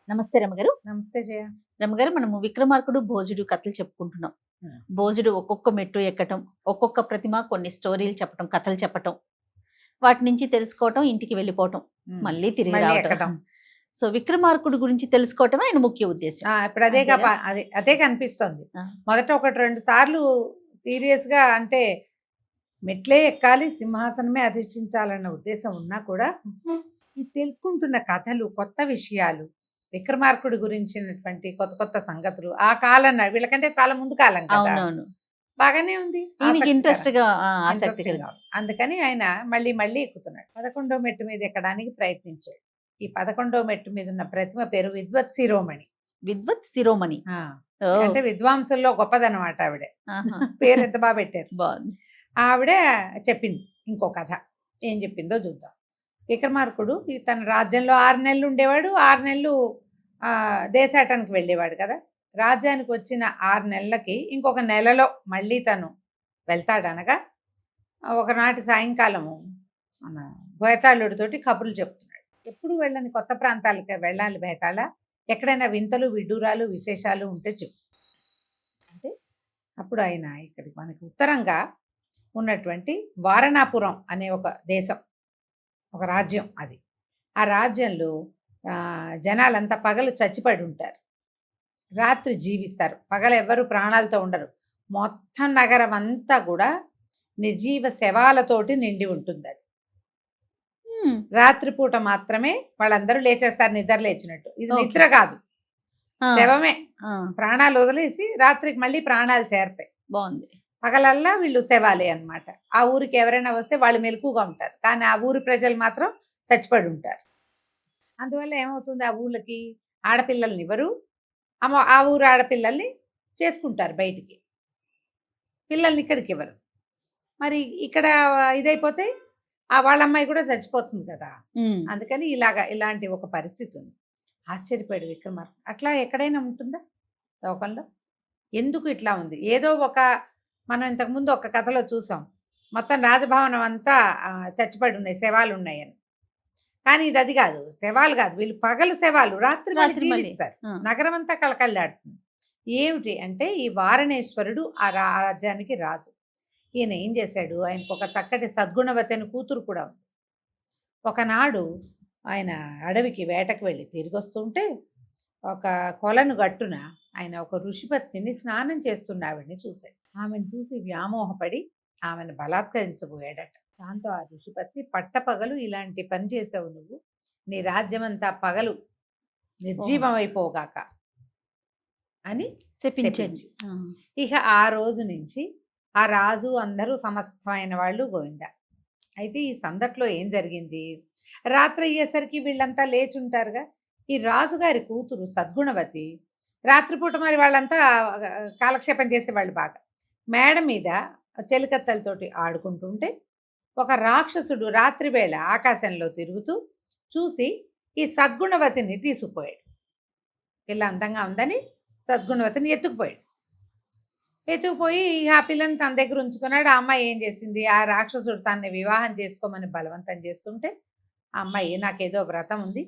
నమస్తే రమగారు. నమస్తే జయ. రమగారు, మనము విక్రమార్కుడు, భోజుడు కథలు చెప్పుకుంటున్నాం. భోజుడు ఒక్కొక్క మెట్టు ఎక్కటం, ఒక్కొక్క ప్రతిమ కొన్ని స్టోరీలు చెప్పటం, కథలు చెప్పటం, వాటి నుంచి తెలుసుకోవటం, ఇంటికి వెళ్ళిపోవటం, మళ్ళీ తిరిగి మళ్ళీ రావటం. ఎక్కటం. సో విక్రమార్కుడు గురించి తెలుసుకోవటం ఆయన ముఖ్య ఉద్దేశం. ఇప్పుడు అదే అంతేగా? అదే కనిపిస్తుంది. ఆ. మొదట ఒకటి రెండు సార్లు సీరియస్ గా అంటే మెట్లే ఎక్కాలి, సింహాసనమే అధిష్ఠించాలన్న ఉద్దేశం ఉన్నా కూడా ఈ తెలుసుకుంటున్న కథలు, కొత్త విషయాలు, విక్రమార్కుడి గురించినటువంటి కొత్త కొత్త సంగతులు, ఆ కాలం వీళ్ళకంటే చాలా ముందు కాలం కదా, అవునవును. బాగానే ఉంది. ఈయనకి ఇంట్రెస్ట్ గా, ఆసక్తి Interesting కలిగి. గా ఉంది. అందుకని ఆయన మళ్ళీ మళ్ళీ ఎక్కుతున్నాడు. 11వ మెట్టు మీద ఎక్కడానికి ప్రయత్నించాడు. ఈ 11వ మెట్టు మీద ఉన్న ప్రతిమ పేరు విద్వత్ శిరోమణి. విద్వత్ శిరోమణి. ఓ, అంటే విద్వాంసుల్లో గొప్పదనమాట ఆవిడ. ఆహా. పేరు ఎంత బాగా పెట్టారు. బాగుంది. ఆవిడ చెప్పింది ఇంకో కథ. ఏం చెప్పిందో చూద్దాం. విక్రమార్కుడు తన రాజ్యంలో 6 నెలలు ఉండేవాడు. 6 నెలలు దేశాటానికి వెళ్ళేవాడు కదా. రాజ్యానికి వచ్చిన 6 నెలలకి ఇంకొక నెలలో మళ్ళీ తను వెళ్తాడనగా ఒకనాటి సాయంకాలము మన భేతాళుడితోటి కబుర్లు చెప్తున్నాడు. ఎప్పుడు వెళ్ళని కొత్త ప్రాంతాలకి వెళ్ళాలి భేతాళ, ఎక్కడైనా వింతలు, విడ్డూరాలు, విశేషాలు ఉంటే చెప్పు అంటే అప్పుడు ఆయన ఇక్కడికి మనకి ఉత్తరంగా ఉన్నటువంటి వారణాపురం అనే ఒక దేశం, ఒక రాజ్యం అది. ఆ రాజ్యంలో జనాలంతా పగలు చచ్చిపడి ఉంటారు, రాత్రి జీవిస్తారు. పగలు ఎవ్వరు ప్రాణాలతో ఉండరు. మొత్తం నగరం అంతా కూడా నిర్జీవ శవాలతోటి నిండి ఉంటుంది. అది రాత్రిపూట మాత్రమే వాళ్ళందరూ లేచేస్తారు, నిద్ర లేచినట్టు. ఇది Okay. నిద్ర కాదు, శవమే. ఆ, ప్రాణాలు వదిలేసి రాత్రికి మళ్ళీ ప్రాణాలు చేరతాయి. బాగుంది. పగలల్లా వీళ్ళు శవాలే అన్నమాట. ఆ ఊరికి ఎవరైనా వస్తే వాళ్ళు మెలకుగా ఉంటారు, కానీ ఆ ఊరి ప్రజలు మాత్రం చచ్చిపడి ఉంటారు. అందువల్ల ఏమవుతుంది, ఆ ఊళ్ళకి ఆడపిల్లల్ని ఇవ్వరు. ఆ ఊరు ఆడపిల్లల్ని చేసుకుంటారు బయటికి, పిల్లల్ని ఇక్కడికి ఇవ్వరు. మరి ఇక్కడ ఇదైపోతే వాళ్ళ అమ్మాయి కూడా చచ్చిపోతుంది కదా. అందుకని ఇలాంటి ఒక పరిస్థితి ఉంది. ఆశ్చర్యపోయాడు విక్రమార్కుడు. అట్లా ఎక్కడైనా ఉంటుందా లోకంలో? ఎందుకు ఇట్లా ఉంది? ఏదో మనం ఇంతకుముందు ఒక కథలో చూసాం, మొత్తం రాజభవనం అంతా చచ్చిపడి ఉన్నాయి, శవాలు ఉన్నాయని. కానీ ఇది అది కాదు, శవాలు కాదు, వీళ్ళు పగలు శవాలు, రాత్రి మళ్ళీ జీవిస్తారు. నగరం అంతా కళకళలాడుతుంది. ఏమిటి అంటే ఈ వారణేశ్వరుడు ఆ రాజ్యానికి రాజు. ఈయన ఏం చేశాడు, ఆయనకు ఒక చక్కటి సద్గుణవతి అని కూతురు కూడా ఉంది. ఒకనాడు ఆయన అడవికి వేటకు వెళ్ళి తిరిగి వస్తుంటే ఒక కొలను గట్టున ఆయన ఒక ఋషిపత్నిని స్నానం చేస్తున్న ఆవిడని చూశాడు. ఆమెను చూసి వ్యామోహపడి ఆమెను బలాత్కరించబోయాడట. దాంతో ఆ ఋషిపత్ని, పట్టపగలు ఇలాంటి పని చేసావు నువ్వు, నీ రాజ్యమంతా పగలు నిర్జీవం అయిపోగాక అని శపించి, ఇక ఆ రోజు నుంచి ఆ రాజు అందరూ సమస్తమైన వాళ్ళు గోవింద. అయితే ఈ సందట్లో ఏం జరిగింది, రాత్రి అయ్యేసరికి వీళ్ళంతా లేచి ఉంటారుగా. ఈ రాజుగారి కూతురు సద్గుణవతి రాత్రిపూట మరి వాళ్ళంతా కాలక్షేపం చేసేవాళ్ళు బాగా. మేడ మీద చెలికత్తలతోటి ఆడుకుంటుంటే ఒక రాక్షసుడు రాత్రివేళ ఆకాశంలో తిరుగుతూ చూసి ఈ సద్గుణవతిని తీసుకుపోయాడు. పిల్ల అందంగా ఉందని సద్గుణవతిని ఎత్తుకుపోయాడు. ఎత్తుకుపోయి ఆ పిల్లని తన దగ్గర ఉంచుకున్నాడు. ఆ అమ్మాయి ఏం చేసింది, ఆ రాక్షసుడు తనని వివాహం చేసుకోమని బలవంతం చేస్తుంటే ఆ అమ్మాయి నాకేదో వ్రతం ఉంది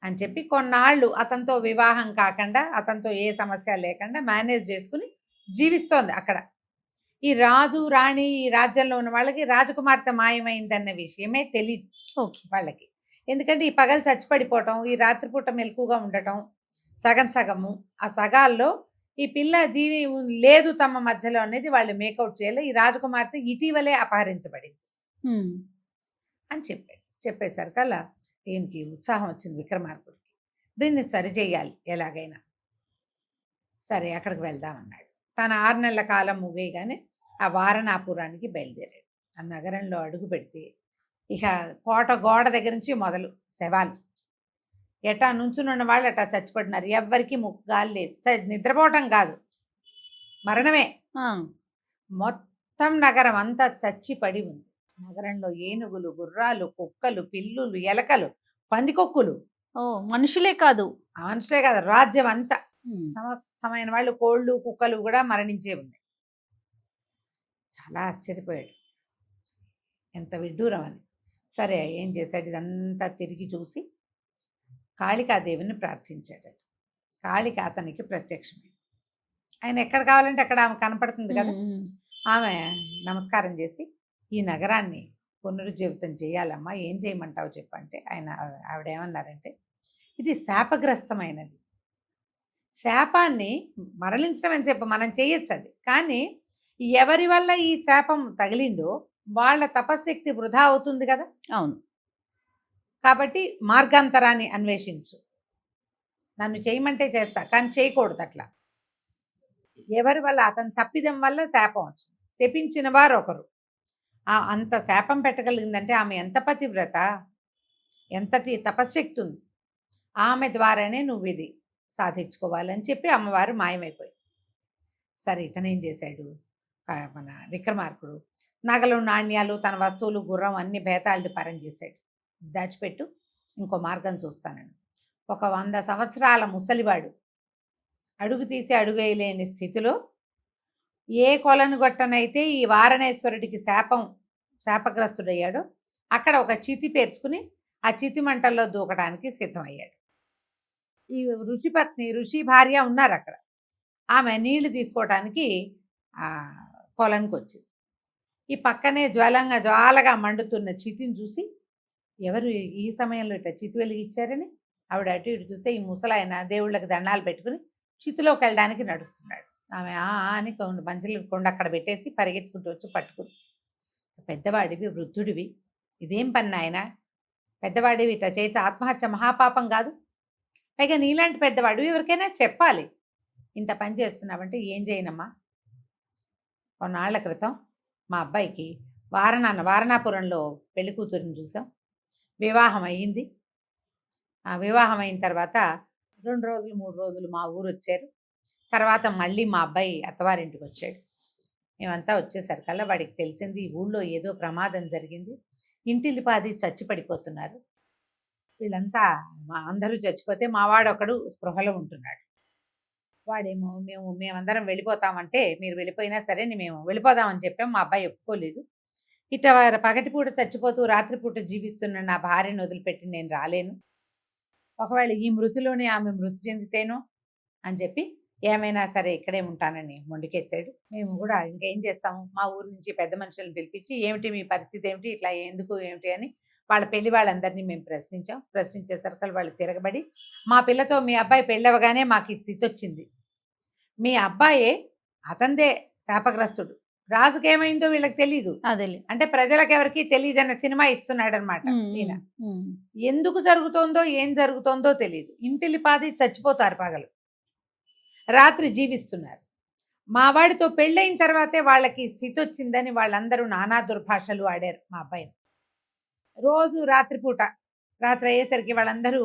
అని చెప్పి కొన్నాళ్ళు అతనితో వివాహం కాకుండా, అతనితో ఏ సమస్య లేకుండా మేనేజ్ చేసుకుని జీవిస్తోంది అక్కడ. ఈ రాజు రాణి, ఈ రాజ్యంలో ఉన్న వాళ్ళకి రాజకుమార్తె మాయమైందన్న విషయమే తెలియదు వాళ్ళకి. ఎందుకంటే ఈ పగలు చచ్చిపడిపోవటం, ఈ రాత్రిపూట మెలకుగా ఉండటం, సగం సగము, ఆ సగాల్లో ఈ పిల్ల జీవి లేదు తమ మధ్యలో అనేది వాళ్ళు మేకౌట్ చేయాలి. ఈ రాజకుమార్తె ఇటీవలే అపహరించబడింది అని చెప్పేసరికల్లా ఈయనకి ఉత్సాహం వచ్చింది విక్రమార్కుడికి. దీన్ని సరిచేయాలి ఎలాగైనా. సరే అక్కడికి వెళ్దామన్నాడు. తన 6 నెలల కాలం ముగియగానే ఆ వారణాపురానికి బయలుదేరాడు. ఆ నగరంలో అడుగు పెడితే ఇక కోట గోడ దగ్గర నుంచి మొదలు శవాలు. ఎటా నుంచున్న వాళ్ళు అటా చచ్చిపడినారు. ఎవ్వరికి ముక్కుగాలి లేదు. నిద్రపోవటం కాదు, మరణమే. మొత్తం నగరం అంతా చచ్చిపడి ఉంది. నగరంలో ఏనుగులు, గుర్రాలు, కుక్కలు, పిల్లులు, ఎలకలు, పందికొక్కులు, మనుషులే కాదు, రాజ్యం అంతా సమస్తమైన వాళ్ళు, కోళ్ళు, కుక్కలు కూడా మరణించే ఉన్నాయి. చాలా ఆశ్చర్యపోయాడు, ఎంత విడ్డూరం అని. సరే ఏం చేశాడు, ఇదంతా తిరిగి చూసి కాళికాదేవిని ప్రార్థించాడు. కాళిక అతనికి ప్రత్యక్షమే. ఆయన ఎక్కడ కావాలంటే అక్కడ ఆమె కనపడుతుంది కదా. ఆమె నమస్కారం చేసి, ఈ నగరాన్ని పునరుజ్జీవితం చేయాలమ్మా, ఏం చేయమంటావు చెప్పంటే ఆవిడ ఏమన్నారంటే, ఇది శాపగ్రస్తమైనది. శాపాన్ని మరలించడం ఎంతసేపు మనం చేయొచ్చు అది, కానీ ఎవరి వల్ల ఈ శాపం తగిలిందో వాళ్ళ తపశక్తి వృధా అవుతుంది కదా. అవును. కాబట్టి మార్గాంతరాన్ని అన్వేషించు. నన్ను చేయమంటే చేస్తా, కానీ చేయకూడదు అట్లా. ఎవరి వల్ల, అతని తప్పిదం వల్ల శాపం వచ్చింది. శపించిన వారు ఒకరు. అంత శాపం పెట్టగలిగిందంటే ఆమె ఎంత పతివ్రత, ఎంతటి తపశ్శక్తి ఉంది. ఆమె ద్వారానే నువ్వు ఇది సాధించుకోవాలని చెప్పి అమ్మవారు మాయమైపోయి. సరే, ఇతను ఏం చేశాడు, మన విక్రమార్కుడు నగలు, నాణ్యాలు, తన వస్తువులు, గుర్రం అన్ని బేతాళుడి పరం చేశాడు. దాచిపెట్టు, ఇంకో మార్గం చూస్తానని. ఒక 100 సంవత్సరాల ముసలివాడు అడుగు తీసి అడుగేయలేని స్థితిలో ఏ కొలను గొట్టనైతే ఈ వారణేశ్వరుడికి శాపగ్రస్తుడయ్యాడో అక్కడ ఒక చితి పేర్చుకుని ఆ చితి మంటల్లో దూకడానికి సిద్ధమయ్యాడు. ఈ ఋషి భార్య ఉన్నారు అక్కడ. ఆమె నీళ్లు తీసుకోవటానికి కొలనుకు వచ్చింది. ఈ పక్కనే జ్వాలగా మండుతున్న చితిని చూసి, ఎవరు ఈ సమయంలో ఇట్లా చితి వెలిగిచ్చారని ఆవిడ అటు ఇటు చూస్తే ఈ ముసలాయన దేవుళ్ళకి దండాలు పెట్టుకుని చితిలోకి వెళ్ళడానికి నడుస్తున్నాడు. ఆమె అని మంచిలు కొండ అక్కడ పెట్టేసి పరిగెత్తుకుంటూ వచ్చి పట్టుకుంది. పెద్దవాడివి, వృద్ధుడివి, ఇదేం పని నాయన, పెద్దవాడివి ఇట్లా చేసి ఆత్మహత్య మహాపాపం కాదు, పైగా నీలాంటి పెద్దవాడివి ఎవరికైనా చెప్పాలి, ఇంత పని చేస్తున్నావంటే. ఏం చేయనమ్మా, కొన్నాళ్ల క్రితం మా అబ్బాయికి వారణాపురంలో పెళ్లి కూతురిని చూసాం, వివాహం అయ్యింది. ఆ వివాహం అయిన తర్వాత 2 రోజులు 3 రోజులు మా ఊరు వచ్చారు. తర్వాత మళ్ళీ మా అబ్బాయి అత్తవారింటికి వచ్చాడు. మేమంతా వచ్చేసరికల్లా వాడికి తెలిసింది ఈ ఊళ్ళో ఏదో ప్రమాదం జరిగింది, ఇంటిల్లిపాది చచ్చి పడిపోతున్నారు. వీళ్ళంతా అందరూ చచ్చిపోతే మావాడు ఒకడు స్పృహలో ఉంటున్నాడు. వాడేమో మేమందరం వెళ్ళిపోతామంటే, మీరు వెళ్ళిపోయినా సరే మేము వెళ్ళిపోదామని చెప్పాం. మా అబ్బాయి ఒప్పుకోలేదు. ఇట్లా పగటిపూట చచ్చిపోతూ రాత్రిపూట జీవిస్తున్న నా భార్యను వదిలిపెట్టి నేను రాలేను, ఒకవేళ ఈ మృతిలోనే ఆమె మృతి చెందితేనో అని చెప్పి ఏమైనా సరే ఇక్కడే ఉంటానని మొండికెత్తాడు. మేము కూడా ఇంకేం చేస్తాము, మా ఊరు నుంచి పెద్ద మనుషులను పిలిపించి, ఏమిటి మీ పరిస్థితి ఏమిటి, ఇట్లా ఎందుకు ఏమిటి అని వాళ్ళ పెళ్లి వాళ్ళందరినీ మేము ప్రశ్నించాం. ప్రశ్నించేసరికి వాళ్ళు తిరగబడి, మా పిల్లతో మీ అబ్బాయి పెళ్ళవగానే మాకు ఈ స్థితి వచ్చింది, మీ అబ్బాయే అతందే శాపగ్రస్తుడు, రాజుకేమైందో వీళ్ళకి తెలీదు, అంటే ప్రజలకు ఎవరికి తెలియదు అన్న సినిమా ఇస్తున్నాడు అనమాట ఈయన. ఎందుకు జరుగుతోందో ఏం జరుగుతోందో తెలియదు, ఇంటిల్లిపాది చచ్చిపోతారు, పగలు రాత్రి జీవిస్తున్నారు. మా వాడితో పెళ్ళైన తర్వాతే వాళ్ళకి స్థితి వచ్చిందని వాళ్ళందరూ నానా దుర్భాషలు ఆడారు మా అబ్బాయిని. రోజు రాత్రి అయ్యేసరికి వాళ్ళందరూ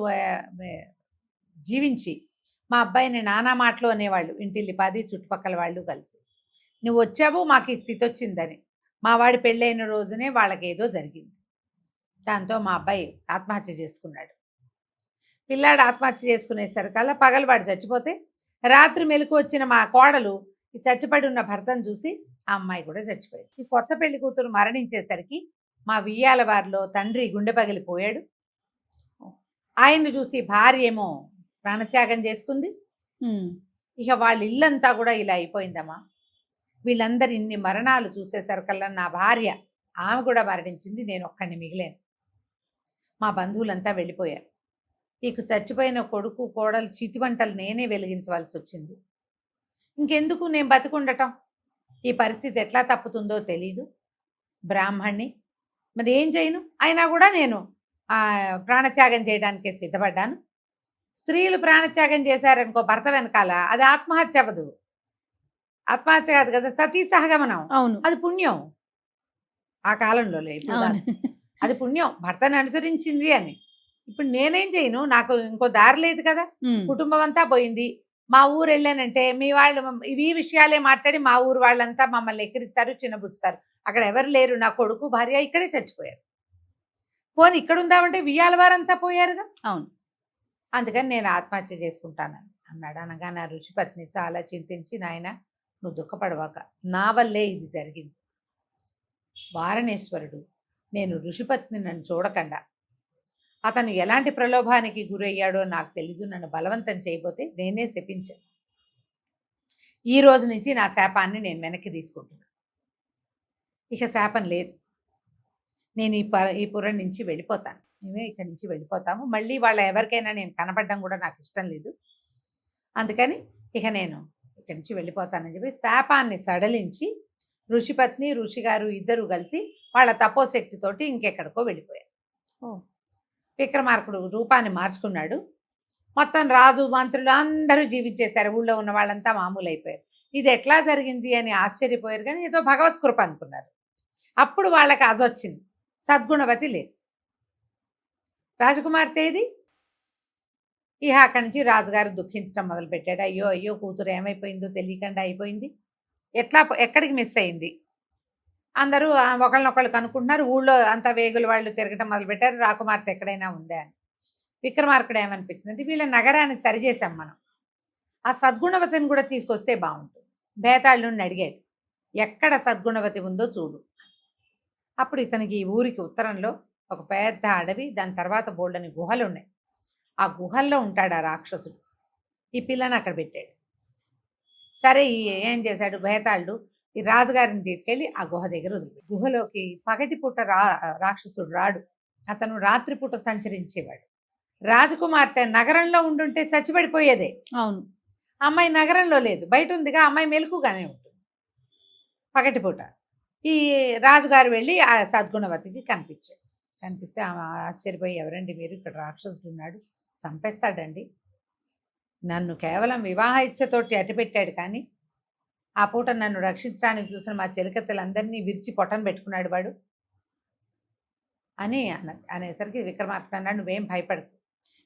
జీవించి మా అబ్బాయిని నానా మాటలు అనేవాళ్ళు, ఇంటిల్లిపాది చుట్టుపక్కల వాళ్ళు కలిసి. నువ్వు వచ్చావు మాకు ఈ స్థితి వచ్చిందని. మా వాడి పెళ్ళైన రోజునే వాళ్ళకి ఏదో జరిగింది, దాంతో మా అబ్బాయి ఆత్మహత్య చేసుకున్నాడు. పిల్లాడు ఆత్మహత్య చేసుకునేసరికల్లా పగలవాడు చచ్చిపోతే, రాత్రి మెలకు వచ్చిన మా కోడలు ఈ చచ్చిపడి ఉన్న భర్తను చూసి ఆ అమ్మాయి కూడా చచ్చిపోయింది. ఈ కొత్త పెళ్లి కూతురు మరణించేసరికి మా వియ్యాల వారిలో తండ్రి గుండె పగిలిపోయాడు. ఆయన్ని చూసి భార్య ఏమో ప్రాణత్యాగం చేసుకుంది. ఇక వాళ్ళ ఇల్లంతా కూడా ఇలా అయిపోయిందమ్మా. వీళ్ళందరూ ఇన్ని మరణాలు చూసేసరికల్లా నా భార్య ఆమె కూడా మరణించింది, నేను ఒక్కడిని మిగిలాను. మా బంధువులంతా వెళ్ళిపోయారు. ఇక చచ్చిపోయిన కొడుకు కోడలు చితివంటలు నేనే వెలిగించవలసి వచ్చింది. ఇంకెందుకు నేను బతికుండటం, ఈ పరిస్థితి ఎట్లా తప్పుతుందో తెలీదు, బ్రాహ్మణ్ణి మరి ఏం చేయను. అయినా కూడా నేను ప్రాణత్యాగం చేయడానికే సిద్ధపడ్డాను. స్త్రీలు ప్రాణత్యాగం చేశారనుకో భర్త వెనకాల, అది ఆత్మహత్య అవ్వదు, ఆత్మహత్య కాదు కదా, సతీ సహగమనం, అది పుణ్యం. ఆ కాలంలో అది పుణ్యం, భర్తను అనుసరించింది అని. ఇప్పుడు నేనేం చేయను, నాకు ఇంకో దారి లేదు కదా, కుటుంబం అంతా పోయింది. మా ఊరు వెళ్ళానంటే మీ వాళ్ళు ఈ విషయాలే మాట్లాడి మా ఊరు వాళ్ళంతా మమ్మల్ని ఎక్కిరిస్తారు, చిన్నబుచ్చుతారు. అక్కడ ఎవరు లేరు, నా కొడుకు భార్య ఇక్కడే చచ్చిపోయారు. పోనీ ఇక్కడ ఉందామంటే వియ్యాల వారంతా పోయారుగా. అవును, అందుకని నేను ఆత్మహత్య చేసుకుంటానని అన్నాడు. అనగా నా ఋషిపత్ని చాలా చింతించి, నాయన నువ్వు దుఃఖపడవాక, నా వల్లే ఇది జరిగింది. వారణేశ్వరుడు నేను ఋషిపత్ని నన్ను చూడకుండా అతను ఎలాంటి ప్రలోభానికి గురయ్యాడో నాకు తెలీదు. నన్ను బలవంతం చేయబోతే నేనే శపించాను. ఈ రోజు నుంచి నా శాపాన్ని నేను వెనక్కి తీసుకుంటున్నాను. ఇక శాపం లేదు. నేను ఈ పురం నుంచి వెళ్ళిపోతాను. మేమే ఇక్కడి నుంచి వెళ్ళిపోతాము. మళ్ళీ వాళ్ళ ఎవరికైనా నేను కనపడడం కూడా నాకు ఇష్టం లేదు. అందుకని ఇక నేను ఇక్కడి నుంచి వెళ్ళిపోతానని చెప్పి శాపాన్ని సడలించి ఋషిపత్ని ఋషిగారు ఇద్దరు కలిసి వాళ్ళ తపోశక్తితోటి ఇంకెక్కడికో వెళ్ళిపోయారు. విక్రమార్కుడు రూపాన్ని మార్చుకున్నాడు. మొత్తం రాజు మంత్రులు అందరూ జీవించేశారు. ఊళ్ళో ఉన్న వాళ్ళంతా మామూలు అయిపోయారు. ఇది ఎట్లా జరిగింది అని ఆశ్చర్యపోయారు. కానీ ఏదో భగవత్ కృప అనుకున్నారు. అప్పుడు వాళ్ళకి అజొచ్చింది. సద్గుణవతి లేదు. రాజకుమార్తె ఏది? ఇక అక్కడి నుంచి రాజుగారు దుఃఖించడం మొదలుపెట్టాడు. అయ్యో అయ్యో కూతురు ఏమైపోయిందో తెలియకుండా అయిపోయింది. ఎక్కడికి మిస్ అయింది? అందరూ ఒకళ్ళనొకళ్ళు కనుక్కుంటున్నారు. ఊళ్ళో అంతా వేగుల వాళ్ళు తిరగటం మొదలుపెట్టారు. రాకుమార్తె ఎక్కడైనా ఉందా అని. విక్రమార్కుడు ఏమనిపించింది అంటే వీళ్ళ నగరాన్ని సరిచేసాం మనం, ఆ సద్గుణవతిని కూడా తీసుకొస్తే బాగుంటుంది. బేతాళుని అడిగాడు, ఎక్కడ సద్గుణవతి ఉందో చూడు. అప్పుడు ఇతనికి ఈ ఊరికి ఉత్తరంలో ఒక పెద్ద అడవి, దాని తర్వాత బోల్డని గుహలు ఉన్నాయి. ఆ గుహల్లో ఉంటాడు ఆ రాక్షసుడు. ఈ పిల్లని అక్కడ పెట్టాడు. సరే ఏం చేశాడు బేతాళుడు, ఈ రాజుగారిని తీసుకెళ్ళి ఆ గుహ దగ్గర వదిలిపెట్టాడు. గుహలోకి పగటిపూట రాక్షసుడు రాడు. అతను రాత్రిపూట సంచరించేవాడు. రాజకుమార్తె నగరంలో ఉండుంటే చచ్చిపడిపోయేదే. అవును. అమ్మాయి నగరంలో లేదు, బయట ఉందిగా. అమ్మాయి మెలకుగానే ఉంటుంది పగటిపూట. ఈ రాజుగారు వెళ్ళి ఆ సద్గుణవతికి కనిపిస్తే ఆమె ఆశ్చర్యపోయి, ఎవరండి మీరు? ఇక్కడ రాక్షసుడు ఉన్నాడు, చంపేస్తాడండి. నన్ను కేవలం వివాహ ఇచ్ఛతోటి అటుపెట్టాడు, కానీ ఆ పూట నన్ను రక్షించడానికి చూసిన మా చెలికత్తెలందరినీ విరిచి పొట్టను పెట్టుకున్నాడు వాడు అని అనేసరికి విక్రమార్కుడు అన్నాడు, నువ్వేం భయపడకు,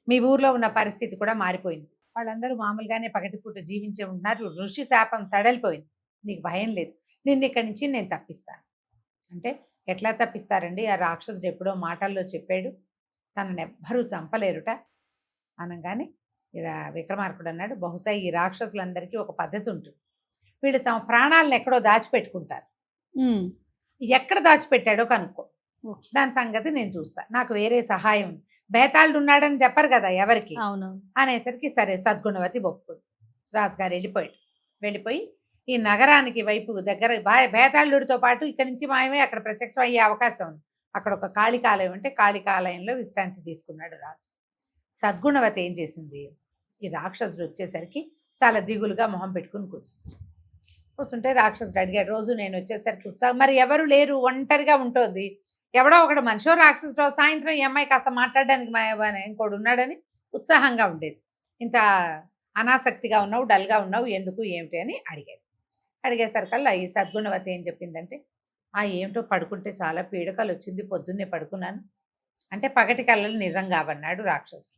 మీ ఊర్లో ఉన్న పరిస్థితి కూడా మారిపోయింది. వాళ్ళందరూ మామూలుగానే పగటిపూట జీవించే ఉంటున్నారు. ఋషి శాపం సడలిపోయింది, నీకు భయం లేదు. నిన్ను ఇక్కడి నుంచి నేను తప్పిస్తాను. అంటే ఎట్లా తప్పిస్తారండి? ఆ రాక్షసుడు ఎప్పుడో మాటల్లో చెప్పాడు, తనను ఎవ్వరూ చంపలేరుట అనగానే విక్రమార్కుడు అన్నాడు, బహుశా ఈ రాక్షసులందరికీ ఒక పద్ధతి ఉంటుంది. వీళ్ళు తమ ప్రాణాలను ఎక్కడో దాచిపెట్టుకుంటారు. ఎక్కడ దాచిపెట్టాడో కనుక్కో, దాని సంగతి నేను చూస్తా. నాకు వేరే సహాయం, బేతాళుడు ఉన్నాడని చెప్పరు కదా ఎవరికి అనేసరికి సరే సద్గుణవతి ఒప్పుకుంది. రాజుగారు వెళ్ళిపోయి ఈ నగరానికి వైపు దగ్గర బేతాళుడితో పాటు ఇక్కడి నుంచి మాయమే అక్కడ ప్రత్యక్షం అయ్యే అవకాశం ఉంది. అక్కడ ఒక కాళికాలయం ఉంటే కాళికాలయంలో విశ్రాంతి తీసుకున్నాడు రాజు. సద్గుణవతి ఏం చేసింది, ఈ రాక్షసుడు వచ్చేసరికి చాలా దిగులుగా మొహం పెట్టుకుని కూర్చుంటే రాక్షసుడు అడిగాడు, రోజు నేను వచ్చేసరికి ఉత్సాహం, మరి ఎవరు లేరు, ఒంటరిగా ఉంటుంది, ఎవడో ఒకడు మనిషో రాక్షసుడో, సాయంత్రం ఈ అమ్మాయి కాస్త మాట్లాడడానికి ఇంకోడు ఉన్నాడని ఉత్సాహంగా ఉండేది. ఇంత అనాసక్తిగా ఉన్నావు, డల్గా ఉన్నావు, ఎందుకు ఏమిటి అని అడిగేసరికల్లా ఈ సద్గుణవతి ఏం చెప్పిందంటే, ఏమిటో పడుకుంటే చాలా పీడకలు వచ్చింది, పొద్దున్నే పడుకున్నాను అంటే పగటి కళలు నిజం కావన్నాడు రాక్షసుడు.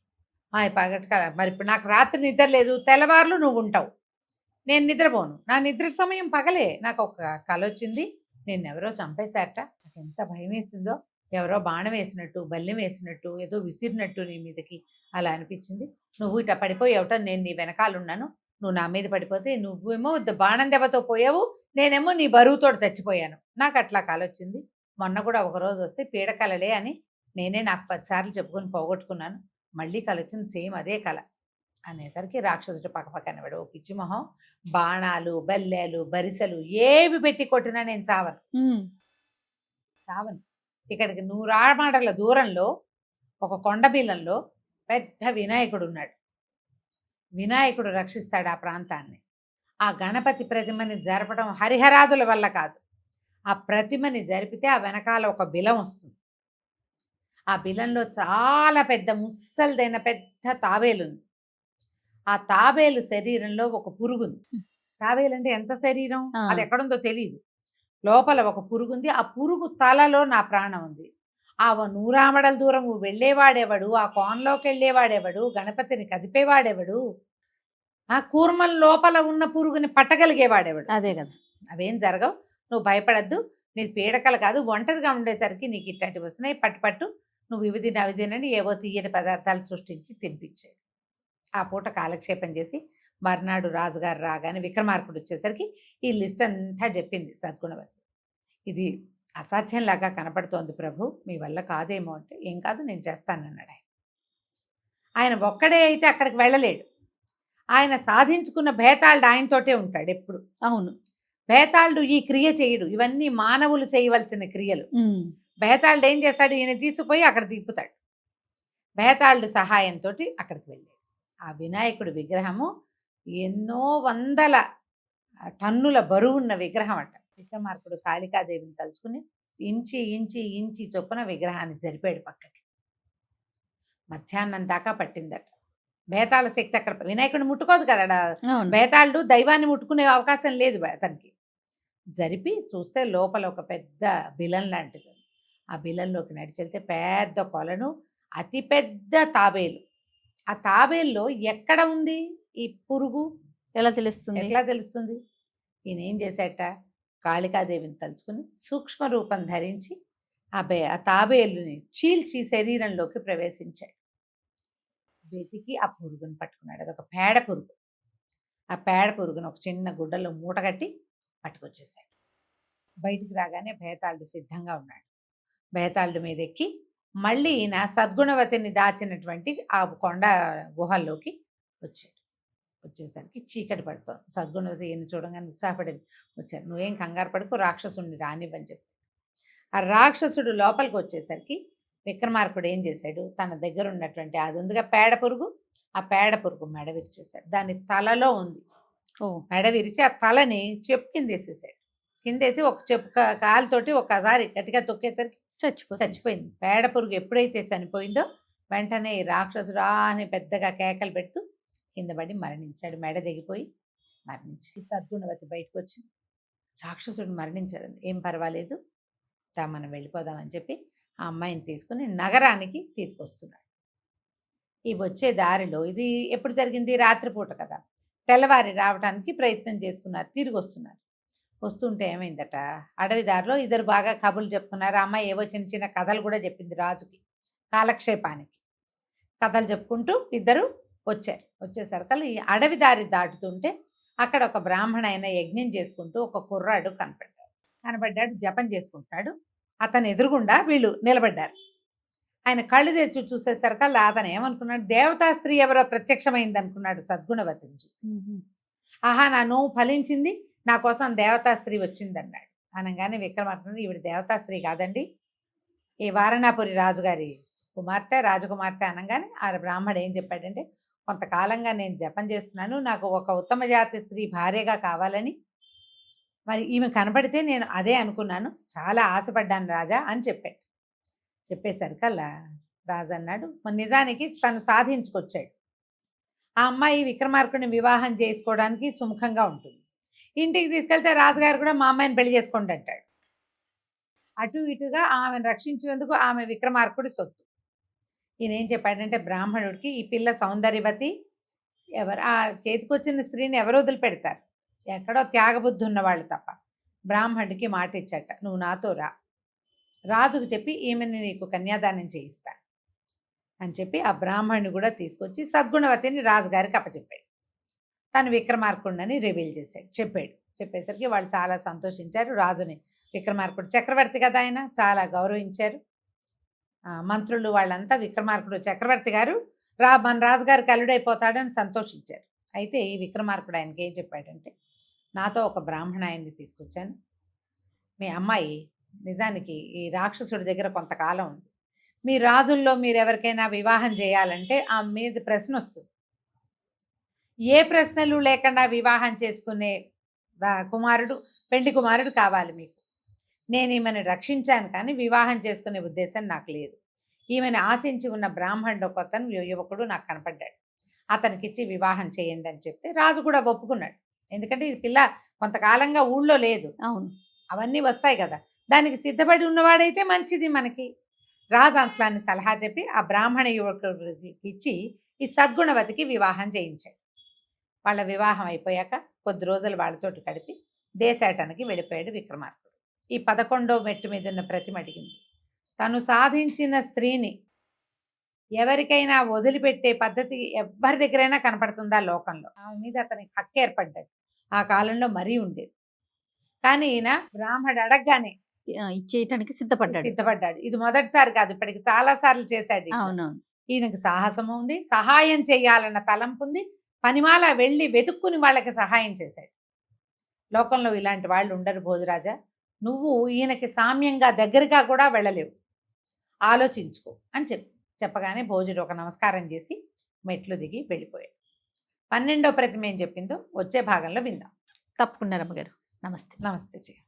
పగటి కళ, మరి ఇప్పుడు నాకు రాత్రి నిద్ర లేదు, తెల్లవారులు నువ్వు ఉంటావు, నేను నిద్రపోను, నా నిద్ర సమయం పగలే, నాకు ఒక కళ వచ్చింది, నిన్నెవరో చంపేశారట, నాకు ఎంత భయం వేసిందో, ఎవరో బాణం వేసినట్టు, బల్లెం వేసినట్టు, ఏదో విసిరినట్టు నీ మీదకి అలా అనిపించింది, నువ్వు ఇట్లా పడిపోయావుట, నేను నీ వెనకాలన్నాను, నువ్వు నా మీద పడిపోతే నువ్వేమో బాణం దెబ్బతో పోయావు, నేనేమో నీ బరువుతో చచ్చిపోయాను, నాకు అట్లా కళ వచ్చింది, మొన్న కూడా ఒకరోజు వస్తే పీడకలలే అని నేనే నాకు 10 సార్లు చెప్పుకొని పోగొట్టుకున్నాను, మళ్ళీ కళ వచ్చింది, సేమ్ అదే కళ అనేసరికి రాక్షసుడు పక్కపక్కనవాడు, ఓ పిచ్చిమొహం, బాణాలు బల్లెలు బరిసెలు ఏవి పెట్టి కొట్టినా నేను చావను. ఇక్కడికి 100 ఆడమాటల దూరంలో ఒక కొండబిల్లంలో పెద్ద వినాయకుడు ఉన్నాడు. వినాయకుడు రక్షిస్తాడు ఆ ప్రాంతాన్ని. ఆ గణపతి ప్రతిమని జరపడం హరిహరాదుల వల్ల కాదు, ఆ ప్రతిమని జరిపితే ఆ వెనకాల ఒక బిలం వస్తుంది. ఆ బిలంలో చాలా పెద్ద ముస్సలదైన పెద్ద తాబేలుంది. ఆ తాబేలు శరీరంలో ఒక పురుగుంది. తాబేలు అంటే ఎంత శరీరం, అది ఎక్కడుందో తెలియదు, లోపల ఒక పురుగుంది. ఆ పురుగు తలలో నా ప్రాణం ఉంది. ఆ 100 ఆమడల దూరం వెళ్ళేవాడేవాడు, ఆ కోనలోకి వెళ్ళేవాడేవాడు, గణపతిని కదిపేవాడేవాడు, ఆ కూర్మం లోపల ఉన్న పురుగుని పట్టగలిగేవాడేవాడు. అదే కదా, అవేం జరగవు, నువ్వు భయపడద్దు, నీకు పీడకలు కాదు, ఒంటరిగా ఉండేసరికి నీకు ఇట్లాంటివి వస్తున్నాయి, పట్టు నువ్వు ఇవి తినని ఏవో తీయని పదార్థాలు సృష్టించి తినిపించాడు. ఆ పూట కాలక్షేపం చేసి మర్నాడు రాజుగారు రాగానే విక్రమార్కుడు వచ్చేసరికి ఈ లిస్ట్ అంతా చెప్పింది సద్గుణవతి. ఇది అసాధ్యంలాగా కనపడుతోంది ప్రభు, మీ వల్ల కాదేమో అంటే, ఏం కాదు నేను చేస్తానన్నాడు ఆయన. ఆయన ఒక్కడే అయితే అక్కడికి వెళ్ళలేడు. ఆయన సాధించుకున్న భేతాళుడు ఆయనతోటే ఉంటాడు ఎప్పుడు. అవును. భేతాళుడు ఈ క్రియ చేయడు, ఇవన్నీ మానవులు చేయవలసిన క్రియలు. భేతాళుడు ఏం చేస్తాడు, ఈయన తీసుకుపోయి అక్కడ దింపుతాడు. భేతాళుడు సహాయంతో అక్కడికి వెళ్ళాడు. ఆ వినాయకుడి విగ్రహము ఎన్నో వందల టన్నుల బరువున్న విగ్రహం అట. విక్రమార్కుడు కాళికాదేవిని తలుచుకుని ఇంచి ఇంచి ఇంచి చొప్పున విగ్రహాన్ని జరిపాడు పక్కకి. మధ్యాహ్నం దాకా పట్టిందట. భేతాళ శక్తి అక్కడ వినాయకుడిని ముట్టుకోదు కదా. భేతాళుడు దైవాన్ని ముట్టుకునే అవకాశం లేదు అతనికి. జరిపి చూస్తే లోపల ఒక పెద్ద బిలం లాంటిది. ఆ బిలంలోకి నడిచి వెళ్తే పెద్ద కొలను, అతి పెద్ద తాబేలు. ఆ తాబేల్లో ఎక్కడ ఉంది ఈ పురుగు, ఎలా తెలుస్తుంది? ఎట్లా తెలుస్తుంది? ఈయన ఏం చేశాట, కాళికాదేవిని తలుచుకుని సూక్ష్మ రూపం ధరించి ఆ తాబేలుని చీల్చి శరీరంలోకి ప్రవేశించాడు. వెతికి ఆ పురుగుని పట్టుకున్నాడు. అదొక పేడ పురుగు. ఆ పేడ పురుగును ఒక చిన్న గుడ్డలో మూటగట్టి పట్టుకొచ్చేసాడు. బయటికి రాగానే భేతాళుడు సిద్ధంగా ఉన్నాడు. భేతాళుడు మీద ఎక్కి మళ్ళీ ఈయన సద్గుణవతిని దాచినటువంటి ఆ కొండ గుహల్లోకి వచ్చాడు. వచ్చేసరికి చీకటి పడుతుంది. సద్గుణవతి ఈయన చూడగానే ఉత్సాహపడింది. వచ్చాడు, నువ్వేం కంగారు పడుకో, రాక్షసుడిని రానివ్వని చెప్పి. ఆ రాక్షసుడు లోపలికి వచ్చేసరికి విక్రమార్కుడు ఏం చేశాడు, తన దగ్గర ఉన్నటువంటి అది ఉందిగా పేడ పురుగు, ఆ పేడ పురుగు మెడ విరిచేశాడు. దాని తలలో ఉంది. మెడ విరిచి ఆ తలని చెప్పు కిందేసేసాడు. కిందేసి ఒక చెప్పు కాలుతోటి ఒకసారి గట్టిగా తొక్కేసరికి చచ్చిపోయింది. పేడ పురుగు ఎప్పుడైతే చనిపోయిందో వెంటనే ఈ రాక్షసుడు అని పెద్దగా కేకలు పెడుతూ కింద పడి మరణించాడు. మెడ దిగిపోయి మరణించాడు. సద్గుణవతి బయటకు వచ్చి రాక్షసుడు మరణించాడు, ఏం పర్వాలేదు, మనం వెళ్ళిపోదామని చెప్పి ఆ అమ్మాయిని తీసుకుని నగరానికి తీసుకొస్తున్నాడు. ఈ వచ్చే దారిలో, ఇది ఎప్పుడు జరిగింది, రాత్రిపూట కదా, తెల్లవారి రావడానికి ప్రయత్నం చేసుకున్నారు. తిరిగి వస్తున్నారు. వస్తుంటే ఏమైందట, అడవి దారిలో ఇద్దరు బాగా కబుర్లు చెప్పుకున్నారు. అమ్మాయి ఏవో చిన్న చిన్న కథలు కూడా చెప్పింది రాజుకి, కాలక్షేపానికి కథలు చెప్పుకుంటూ ఇద్దరు వచ్చారు. వచ్చేసరికి ఈ అడవి దారి దాటుతుంటే అక్కడ ఒక బ్రాహ్మణ అయిన యజ్ఞం చేసుకుంటూ ఒక కుర్రాడు కనబడ్డాడు. జపం చేసుకుంటున్నాడు. అతను ఎదురుగుండా వీళ్ళు నిలబడ్డారు. ఆయన కళ్ళు తెచ్చి చూసేసరికల్లా అతను ఏమనుకున్నాడు, దేవతా స్త్రీ ఎవరో ప్రత్యక్షమైంది అనుకున్నాడు సద్గుణవతిని చూసి. ఆహా, నా నోవు ఫలించింది, నా కోసం దేవతా స్త్రీ వచ్చింది అన్నాడు. అనగానే విక్రమార్కుడు, ఈవిడ దేవతా స్త్రీ కాదండి, ఈ వారణాపురి రాజుగారి కుమార్తె, రాజకుమార్తె అనగానే ఆ బ్రాహ్మడు ఏం చెప్పాడంటే, కొంతకాలంగా నేను జపం చేస్తున్నాను, నాకు ఒక ఉత్తమ జాతి స్త్రీ భార్యగా కావాలని, మరి ఈమె కనపడితే నేను అదే అనుకున్నాను, చాలా ఆశపడ్డాను రాజా అని చెప్పాడు. చెప్పేసరికల్లా రాజు అన్నాడు, నిజానికి తను సాధించుకొచ్చాడు. ఆ అమ్మాయి విక్రమార్కుడిని వివాహం చేసుకోవడానికి సుముఖంగా ఉంటుంది. ఇంటికి తీసుకెళ్తే రాజుగారు కూడా మా అమ్మాయిని పెళ్లి చేసుకోండి అంటాడు. అటు ఇటుగా ఆమెను రక్షించినందుకు ఆమె విక్రమార్కుడి సొత్తు. ఈయన ఏం చెప్పాడంటే బ్రాహ్మణుడికి, ఈ పిల్ల సౌందర్యవతి, ఎవరు ఆ చేతికొచ్చిన స్త్రీని ఎవరు వదిలిపెడతారు, ఎక్కడో త్యాగబుద్ధి ఉన్నవాళ్ళు తప్ప. బ్రాహ్మణుడికి మాట ఇచ్చట, నువ్వు నాతో రా, రాజుకు చెప్పి ఈమెని నీకు కన్యాదానం చేయిస్తాను అని చెప్పి ఆ బ్రాహ్మణుని కూడా తీసుకొచ్చి సద్గుణవతిని రాజుగారికి అప్పచెప్పాడు. తను విక్రమార్కుడిని రివీల్ చేశాడు, చెప్పేసరికి వాళ్ళు చాలా సంతోషించారు. రాజుని, విక్రమార్కుడు చక్రవర్తి కదా, ఆయన చాలా గౌరవించారు. మంత్రులు వాళ్ళంతా విక్రమార్కుడు చక్రవర్తి గారు మన రాజుగారికి అల్లుడైపోతాడని సంతోషించారు. అయితే ఈ విక్రమార్కుడు ఆయనకి ఏం చెప్పాడంటే, నాతో ఒక బ్రాహ్మణ ఆయన్ని తీసుకొచ్చాను, మీ అమ్మాయి నిజానికి ఈ రాక్షసుడి దగ్గర కొంతకాలం ఉంది, మీ రాజుల్లో మీరు ఎవరికైనా వివాహం చేయాలంటే ఆ మీద ప్రశ్న వస్తుంది, ఏ ప్రశ్నలు లేకుండా వివాహం చేసుకునే పెళ్లి కుమారుడు కావాలి మీకు. నేను ఈమెను రక్షించాను కానీ వివాహం చేసుకునే ఉద్దేశం నాకు లేదు. ఈమెను ఆశించి ఉన్న బ్రాహ్మణుడు ఒక అతను యువకుడు నాకు కనపడ్డాడు, అతనికిచ్చి వివాహం చేయండి అని చెప్తే రాజు కూడా ఒప్పుకున్నాడు. ఎందుకంటే ఈ పిల్ల కొంతకాలంగా ఊళ్ళో లేదు, అవును, అవన్నీ వస్తాయి కదా, దానికి సిద్ధపడి ఉన్నవాడైతే మంచిది మనకి. రాజు అట్లాని సలహా చెప్పి ఆ బ్రాహ్మణ యువకుడికి ఇచ్చి ఈ సద్గుణవతికి వివాహం చేయించాడు. వాళ్ళ వివాహం అయిపోయాక కొద్ది రోజులు వాళ్ళతోటి గడిపి దేశాటనకి వెళ్ళిపోయాడు విక్రమార్కుడు. ఈ 11వ మెట్టు మీద ఉన్న ప్రతిమ అడిగింది, తను సాధించిన స్త్రీని ఎవరికైనా వదిలిపెట్టే పద్ధతి ఎవరి దగ్గరైనా కనపడుతుందా లోకంలో? ఆమె మీద అతనికి హక్కు ఏర్పడ్డాడు. ఆ కాలంలో మరీ ఉండేది. కానీ ఈయన బ్రాహ్మడు అడగగానే ఇచ్చేయటానికి సిద్ధపడ్డాడు. ఇది మొదటిసారి కాదు, ఇప్పటికి చాలా సార్లు చేశాడు. అవునవును. ఈయనకి సాహసము ఉంది, సహాయం చేయాలన్న తలంపు ఉంది, పనిమాల వెళ్ళి వెతుక్కుని వాళ్ళకి సహాయం చేశాడు. లోకంలో ఇలాంటి వాళ్ళు ఉండరు భోజరాజా, నువ్వు ఈయనకి సామ్యంగా దగ్గరగా కూడా వెళ్ళలేవు, ఆలోచించుకో అని చెప్పగానే భోజుడు ఒక నమస్కారం చేసి మెట్లు దిగి వెళ్ళిపోయాడు. 12వ ప్రతిమ ఏం చెప్పిందో వచ్చే భాగంలో విందాం. తప్పకుండా రమ్మగారు. నమస్తే. నమస్తే జయ.